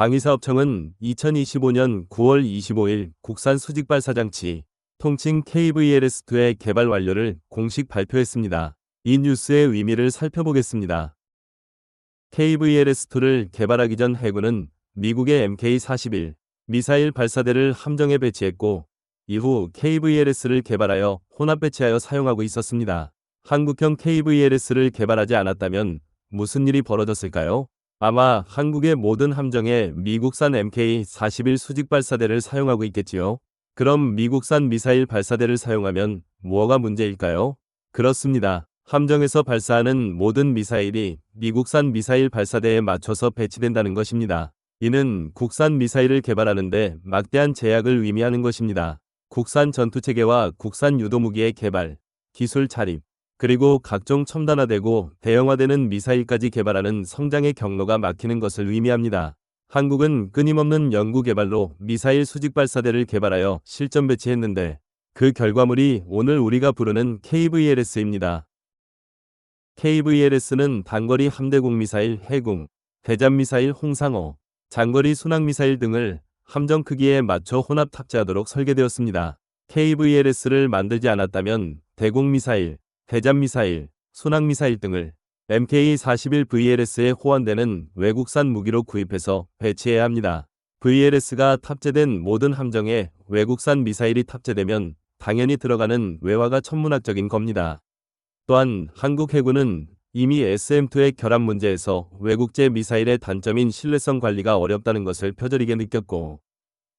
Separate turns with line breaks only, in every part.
방위사업청은 2025년 9월 25일 국산 수직발사장치 통칭 KVLS-2의 개발 완료를 공식 발표했습니다. 이 뉴스의 의미를 살펴보겠습니다. KVLS-2를 개발하기 전 해군은 미국의 MK-41 미사일 발사대를 함정에 배치했고 이후 KVLS를 개발하여 혼합 배치하여 사용하고 있었습니다. 한국형 KVLS를 개발하지 않았다면 무슨 일이 벌어졌을까요? 아마 한국의 모든 함정에 미국산 MK-41 수직발사대를 사용하고 있겠지요. 그럼 미국산 미사일 발사대를 사용하면 뭐가 문제일까요? 그렇습니다. 함정에서 발사하는 모든 미사일이 미국산 미사일 발사대에 맞춰서 배치된다는 것입니다. 이는 국산 미사일을 개발하는데 막대한 제약을 의미하는 것입니다. 국산 전투체계와 국산 유도무기의 개발, 기술 자립, 그리고 각종 첨단화되고 대형화되는 미사일까지 개발하는 성장의 경로가 막히는 것을 의미합니다. 한국은 끊임없는 연구개발로 미사일 수직발사대를 개발하여 실전 배치했는데 그 결과물이 오늘 우리가 부르는 KVLS입니다. KVLS는 단거리 함대공 미사일 해궁, 대잠미사일 홍상어, 장거리 순항미사일 등을 함정 크기에 맞춰 혼합 탑재하도록 설계되었습니다. KVLS를 만들지 않았다면 대공미사일, 대잠미사일, 순항미사일 등을 MK-41VLS에 호환되는 외국산 무기로 구입해서 배치해야 합니다. VLS가 탑재된 모든 함정에 외국산 미사일이 탑재되면 당연히 들어가는 외화가 천문학적인 겁니다. 또한 한국 해군은 이미 SM-2의 결함 문제에서 외국제 미사일의 단점인 신뢰성 관리가 어렵다는 것을 표절이게 느꼈고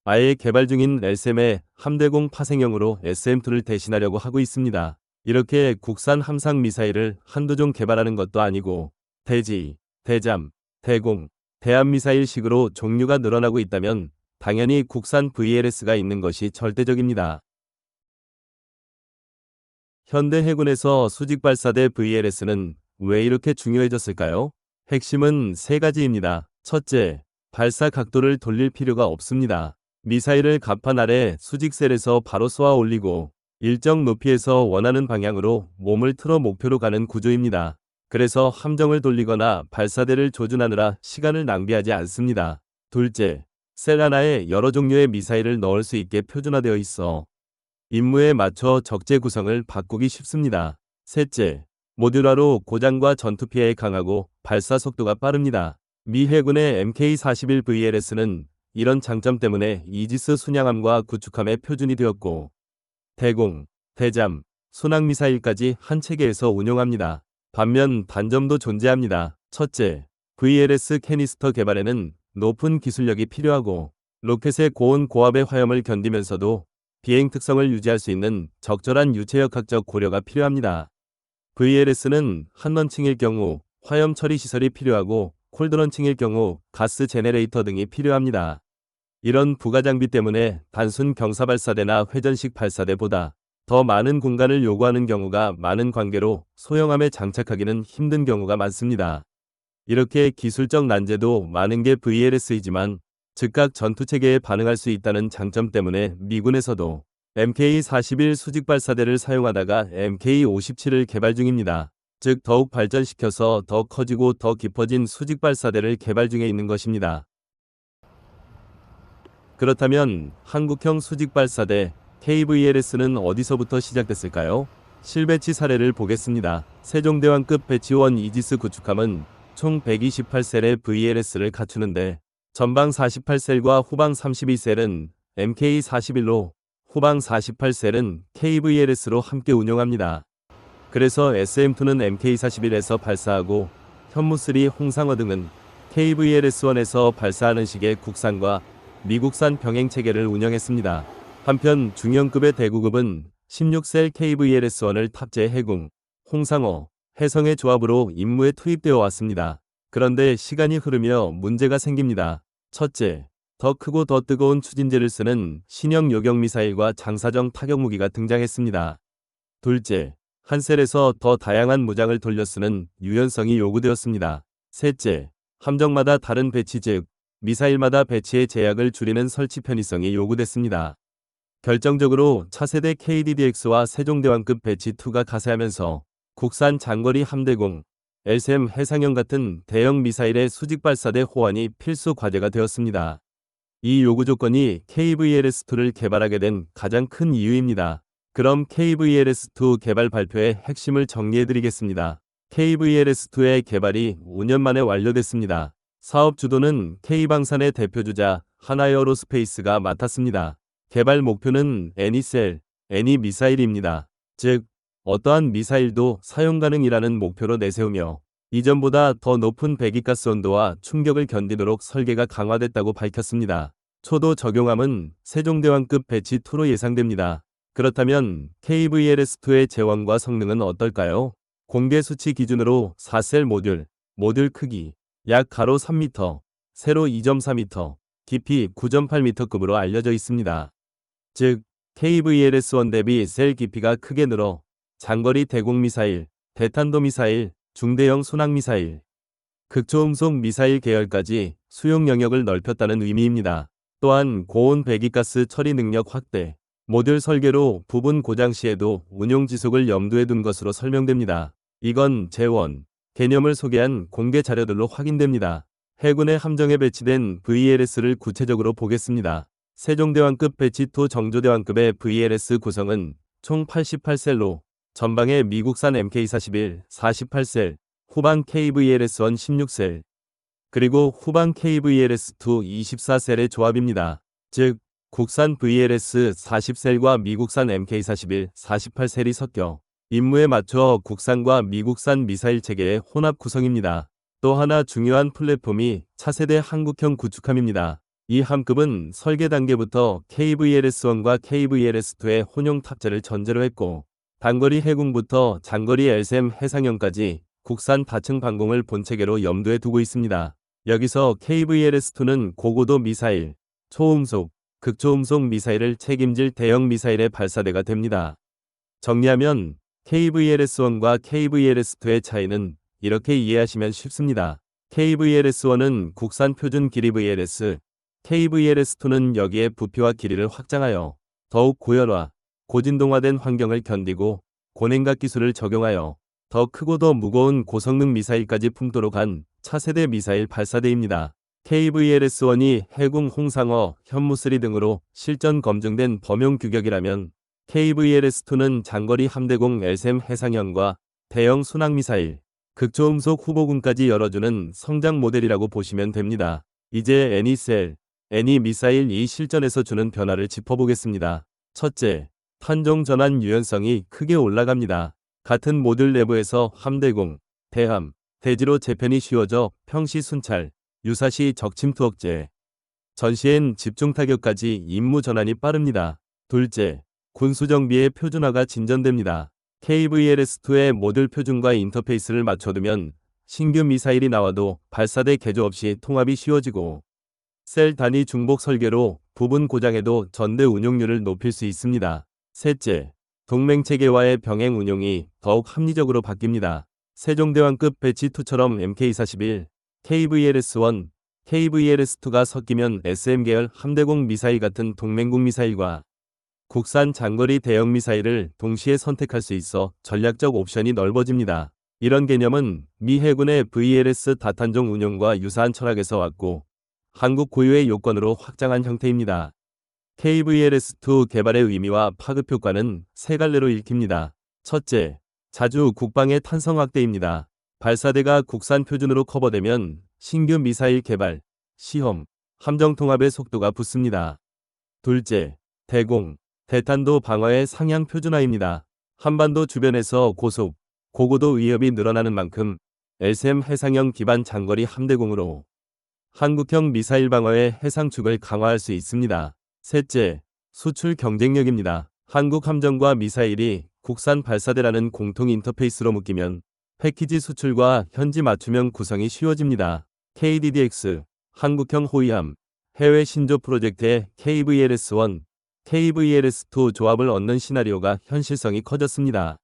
아예 개발 중인 LSM의 함대공 파생형으로 SM-2를 대신하려고 하고 있습니다. 이렇게 국산 함상 미사일을 한두 종 개발하는 것도 아니고 대지, 대잠, 대공, 대함미사일식으로 종류가 늘어나고 있다면 당연히 국산 VLS가 있는 것이 절대적입니다. 현대 해군에서 수직발사대 VLS는 왜 이렇게 중요해졌을까요? 핵심은 세 가지입니다. 첫째, 발사 각도를 돌릴 필요가 없습니다. 미사일을 갑판 아래 수직셀에서 바로 쏘아 올리고 일정 높이에서 원하는 방향으로 몸을 틀어 목표로 가는 구조입니다. 그래서 함정을 돌리거나 발사대를 조준하느라 시간을 낭비하지 않습니다. 둘째, 셀 하나에 여러 종류의 미사일을 넣을 수 있게 표준화되어 있어 임무에 맞춰 적재 구성을 바꾸기 쉽습니다. 셋째, 모듈화로 고장과 전투 피해에 강하고 발사 속도가 빠릅니다. 미 해군의 MK-41VLS는 이런 장점 때문에 이지스 순양함과 구축함의 표준이 되었고 대공, 대잠, 순항미사일까지 한 체계에서 운용합니다. 반면 단점도 존재합니다. 첫째, VLS 캐니스터 개발에는 높은 기술력이 필요하고 로켓의 고온 고압의 화염을 견디면서도 비행 특성을 유지할 수 있는 적절한 유체역학적 고려가 필요합니다. VLS는 한런칭일 경우 화염 처리 시설이 필요하고 콜드런칭일 경우 가스 제네레이터 등이 필요합니다. 이런 부가 장비 때문에 단순 경사발사대나 회전식 발사대보다 더 많은 공간을 요구하는 경우가 많은 관계로 소형함에 장착하기는 힘든 경우가 많습니다. 이렇게 기술적 난제도 많은 게 VLS이지만 즉각 전투체계에 반응할 수 있다는 장점 때문에 미군에서도 MK-41 수직발사대를 사용하다가 MK-57을 개발 중입니다. 즉 더욱 발전시켜서 더 커지고 더 깊어진 수직발사대를 개발 중에 있는 것입니다. 그렇다면 한국형 수직발사대 KVLS는 어디서부터 시작됐을까요? 실배치 사례를 보겠습니다. 세종대왕급 배치원 이지스 구축함은 총 128셀의 VLS를 갖추는데 전방 48셀과 후방 32셀은 MK-41로 후방 48셀은 KVLS로 함께 운용합니다. 그래서 SM-2는 MK-41에서 발사하고 현무3 홍상어 등은 KVLS-1에서 발사하는 식의 국산과 미국산 병행체계를 운영했습니다. 한편 중형급의 대구급은 16셀 KVLS-1을 탑재 해궁, 홍상어, 해성의 조합으로 임무에 투입되어 왔습니다. 그런데 시간이 흐르며 문제가 생깁니다. 첫째, 더 크고 더 뜨거운 추진제를 쓰는 신형 요격미사일과 장사정 타격무기가 등장했습니다. 둘째, 한 셀에서 더 다양한 무장을 돌려 쓰는 유연성이 요구되었습니다. 셋째, 함정마다 다른 배치 즉 미사일마다 배치의 제약을 줄이는 설치 편의성이 요구됐습니다. 결정적으로 차세대 KDDX와 세종대왕급 배치 2가 가세하면서 국산 장거리 함대공, LSM 해상형 같은 대형 미사일의 수직 발사대 호환이 필수 과제가 되었습니다. 이 요구 조건이 KVLS-2를 개발하게 된 가장 큰 이유입니다. 그럼 KVLS-2 개발 발표의 핵심을 정리해드리겠습니다. KVLS-2의 개발이 5년 만에 완료됐습니다. 사업 주도는 K방산의 대표주자 하나에어로스페이스가 맡았습니다. 개발 목표는 애니셀, 애니미사일입니다. 즉, 어떠한 미사일도 사용 가능이라는 목표로 내세우며 이전보다 더 높은 배기가스 온도와 충격을 견디도록 설계가 강화됐다고 밝혔습니다. 초도 적용함은 세종대왕급 배치2로 예상됩니다. 그렇다면 KVLS-2의 제원과 성능은 어떨까요? 공개 수치 기준으로 4셀 모듈 크기 약 가로 3m, 세로 2.4m, 깊이 9.8m급으로 알려져 있습니다. 즉, KVLS-1 대비 셀 깊이가 크게 늘어 장거리 대공미사일, 대탄도미사일, 중대형 순항미사일, 극초음속 미사일 계열까지 수용 영역을 넓혔다는 의미입니다. 또한 고온 배기가스 처리 능력 확대, 모듈 설계로 부분 고장 시에도 운용 지속을 염두에 둔 것으로 설명됩니다. 이건 제원 개념을 소개한 공개 자료들로 확인됩니다. 해군의 함정에 배치된 VLS를 구체적으로 보겠습니다. 세종대왕급 배치2 정조대왕급의 VLS 구성은 총 88셀로 전방에 미국산 MK41 48셀, 후방 KVLS-1 16셀, 그리고 후방 KVLS-2 24셀의 조합입니다. 즉, 국산 VLS 40셀과 미국산 MK41 48셀이 섞여 임무에 맞춰 국산과 미국산 미사일 체계의 혼합 구성입니다. 또 하나 중요한 플랫폼이 차세대 한국형 구축함입니다. 이 함급은 설계 단계부터 KVLS-1과 KVLS-2의 혼용 탑재를 전제로 했고, 단거리 해군부터 장거리 LSM 해상형까지 국산 다층 방공을 본체계로 염두에 두고 있습니다. 여기서 KVLS-2는 고고도 미사일, 초음속, 극초음속 미사일을 책임질 대형 미사일의 발사대가 됩니다. 정리하면 KVLS-1과 KVLS-2의 차이는 이렇게 이해하시면 쉽습니다. KVLS-1은 국산 표준 길이 VLS, KVLS-2는 여기에 부피와 길이를 확장하여 더욱 고열화, 고진동화된 환경을 견디고 고냉각 기술을 적용하여 더 크고 더 무거운 고성능 미사일까지 품도록 한 차세대 미사일 발사대입니다. KVLS-1이 해군 홍상어, 현무3 등으로 실전 검증된 범용 규격이라면 KVLS-2는 장거리 함대공 LSM 해상형과 대형 순항미사일, 극초음속 후보군까지 열어주는 성장 모델이라고 보시면 됩니다. 이제 애니셀, 애니미사일 이 실전에서 주는 변화를 짚어보겠습니다. 첫째, 탄종 전환 유연성이 크게 올라갑니다. 같은 모듈 내부에서 함대공, 대함, 대지로 재편이 쉬워져 평시 순찰, 유사시 적침투 억제, 전시엔 집중 타격까지 임무 전환이 빠릅니다. 둘째, 군수 정비의 표준화가 진전됩니다. KVLS-2의 모듈 표준과 인터페이스를 맞춰두면 신규 미사일이 나와도 발사대 개조 없이 통합이 쉬워지고, 셀 단위 중복 설계로 부분 고장에도 전대 운용률을 높일 수 있습니다. 셋째, 동맹 체계와의 병행 운용이 더욱 합리적으로 바뀝니다. 세종대왕급 배치2처럼 MK41, KVLS-1, KVLS-2가 섞이면 SM 계열 함대공 미사일 같은 동맹국 미사일과 국산 장거리 대형 미사일을 동시에 선택할 수 있어 전략적 옵션이 넓어집니다. 이런 개념은 미 해군의 VLS 다탄종 운용과 유사한 철학에서 왔고, 한국 고유의 요건으로 확장한 형태입니다. KVLS-2 개발의 의미와 파급 효과는 세 갈래로 읽힙니다. 첫째, 자주 국방의 탄성 확대입니다. 발사대가 국산 표준으로 커버되면 신규 미사일 개발, 시험, 함정 통합의 속도가 붙습니다. 둘째, 대공, 대탄도 방어의 상향 표준화입니다. 한반도 주변에서 고속, 고고도 위협이 늘어나는 만큼 LSM 해상형 기반 장거리 함대공으로 한국형 미사일 방어의 해상축을 강화할 수 있습니다. 셋째, 수출 경쟁력입니다. 한국 함정과 미사일이 국산 발사대라는 공통 인터페이스로 묶이면 패키지 수출과 현지 맞춤형 구성이 쉬워집니다. KDDX, 한국형 호위함, 해외 신조 프로젝트의 KVLS-1, KVLS-2 조합을 얻는 시나리오가 현실성이 커졌습니다.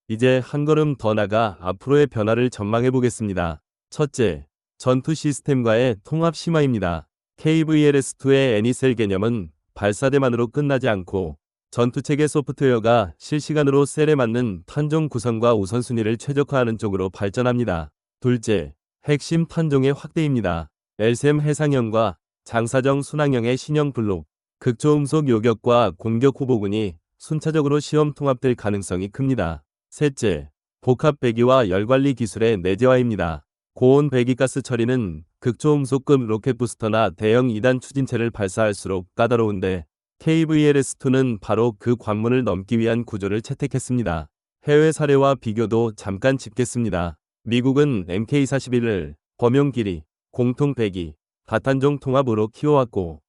이제 한 걸음 더 나가 앞으로의 변화를 전망해 보겠습니다. 첫째, 전투 시스템과의 통합 심화입니다. KVLS-2의 애니셀 개념은 발사대만으로 끝나지 않고 전투체계 소프트웨어가 실시간으로 셀에 맞는 탄종 구성과 우선순위를 최적화하는 쪽으로 발전합니다. 둘째, 핵심 탄종의 확대입니다. LSM 해상형과 장사정 순항형의 신형 블록, 극초음속 요격과 공격 후보군이 순차적으로 시험 통합될 가능성이 큽니다. 셋째, 복합 배기와 열관리 기술의 내재화입니다. 고온 배기가스 처리는 극초음속급 로켓 부스터나 대형 2단 추진체를 발사할수록 까다로운데 KVLS-2는 바로 그 관문을 넘기 위한 구조를 채택했습니다. 해외 사례와 비교도 잠깐 짚겠습니다. 미국은 MK41을 범용 길이, 공통 배기, 다탄종 통합으로 키워왔고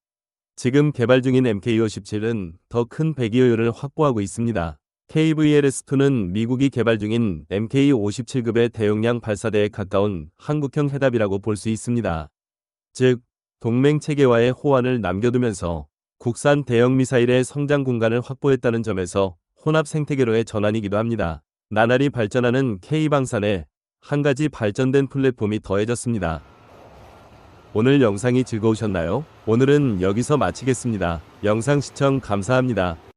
지금 개발 중인 MK57은 더 큰 배기 효율을 확보하고 있습니다. KVLS-2는 미국이 개발 중인 MK57급의 대용량 발사대에 가까운 한국형 해답이라고 볼 수 있습니다. 즉, 동맹 체계와의 호환을 남겨두면서 국산 대형 미사일의 성장 공간을 확보했다는 점에서 혼합 생태계로의 전환이기도 합니다. 나날이 발전하는 K방산에 한 가지 발전된 플랫폼이 더해졌습니다. 오늘 영상이 즐거우셨나요? 오늘은 여기서 마치겠습니다. 영상 시청 감사합니다.